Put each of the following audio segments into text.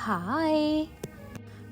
Hi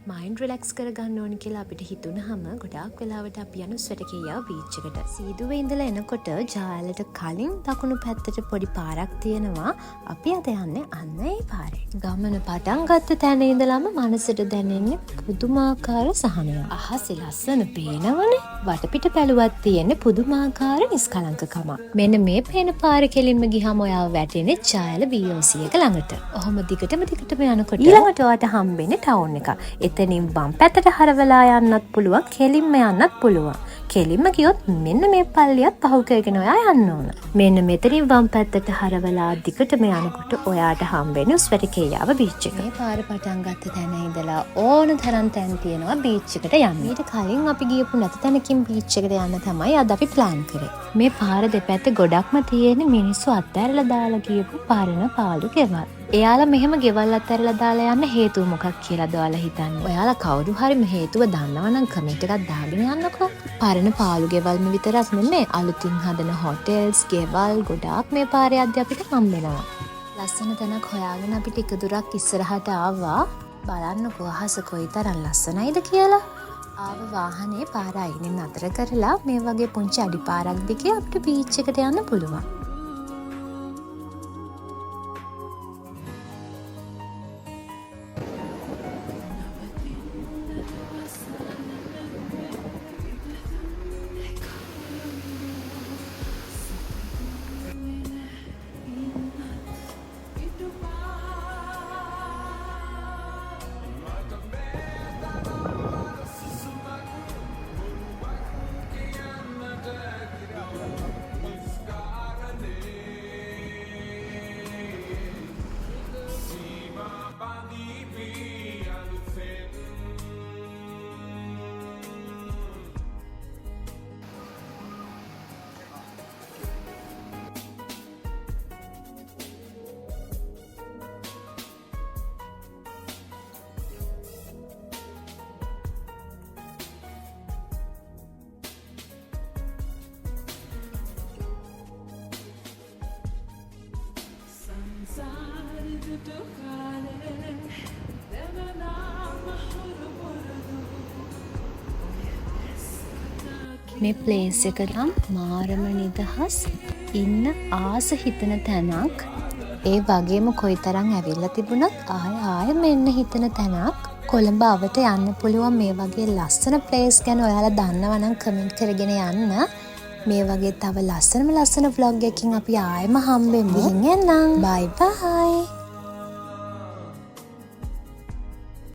mind relax කරගන්න ඕනි කියලා අපිට හිතුනහම ගොඩාක් වෙලාවට අපි යන ස්වැටකේයා බීච් එකට. සීදුවේ ඉඳලා එනකොට ජාලට කලින් දකුණු පැත්තට පොඩි පාරක් තියෙනවා. අපි අද යන්නේ අන්න ඒ පාරේ. ගමන පටන් ගත්ත තැන ඉඳලම මනසට දැනෙන්නේ පුදුමාකාර සහනයක්. අහසේ ලස්සන පේනවනේ. වටපිට බැලුවත් තියෙන්නේ පුදුමාකාර නිස්කලංකකම. මෙන්න මේ පේන පාර කෙලින්ම ගිහම ඔයාව වැටෙන්නේ ජාල BOC එක ළඟට. ඔහොම දිගටම යනකොට ඊළඟට ඔයාට හම්බෙන්නේ ටවුන් එක. එතනින් වම් පැත්තට හරවලා යන්නත් පුළුවන්, කෙලින්ම යන්නත් පුළුවන්. කෙලින්ම ගියොත් මෙන්න මේ පල්ලියත් පහු කරගෙන ඔයා යන්න ඕන. මෙන්න මෙතනින් වම් පැත්තට හරවලා දිගටම යනකොට ඔයාට හම්බෙන්නේ ස්වැටකේයාව බීච් එක. මේ පාර පටන් ගත්ත තැන ඉඳලා ඕන තරම් තැන් තියෙනවා බීච් එකට යන්න. ඊට කලින් අපි ගියපු නැති තැනකින් බීච් එකට යන්න තමයි අද අපි ප්ලෑන් කරේ. මේ පාර දෙපැත්තේ ගොඩක්ම තියෙන මිනිස්සු අත්හැරලා දාලා ගියපු පරණ පාළු ගෙවල්. එයාලා මෙහෙම ගෙවල් අත්හැරලා දාලා යන්න හේතුව මොකක් කියලාද ඔයාලා හිතන්නේ? ඔයාලා කවුරු හරි මේ හේතුව දන්නවනම් කමෙන්ට් එකක් දාගෙන යන්නකෝ. පරණ පාළු ගෙවල්ම විතරක් නෙමෙයි අලුතින් හදන හොටෙල්ස්, ගෙවල් ගොඩාක් මේ පාරේ අද්දී අපිට හම්බෙනවා. ලස්සන තැනක් හොයාගෙන අපි ටික දුරක් ඉස්සරහට ආවා. බලන්නකෝ අහස කොයිතරම් ලස්සනයිද කියලා. ආව වාහනේ පාර අයිනෙන් අතර කරලා මේ වගේ පුංචි අඩි පාරක් දිගේ අපිට බීච් එකට යන්න පුළුවන්. මේ ප්ලේස් එක නම් මාරම නිදහස් ඉන්න ආස හිතන තැනක්. ඒ වගේම කොයිතරම් ඇවිල්ලා තිබුණත් ආය මෙන්න හිතන තැනක්. කොළඹ අවට යන්න පුළුවන් මේ වගේ ලස්සන ප්ලේස් ගැන ඔයාලා දන්නවනම් කමෙන්ට් කරගෙන යන්න. මේ වගේ තව ලස්සන vlog එකකින් අපි ආයෙම හම්බෙමු. ඉතින් එන්නම්. බයි බයි.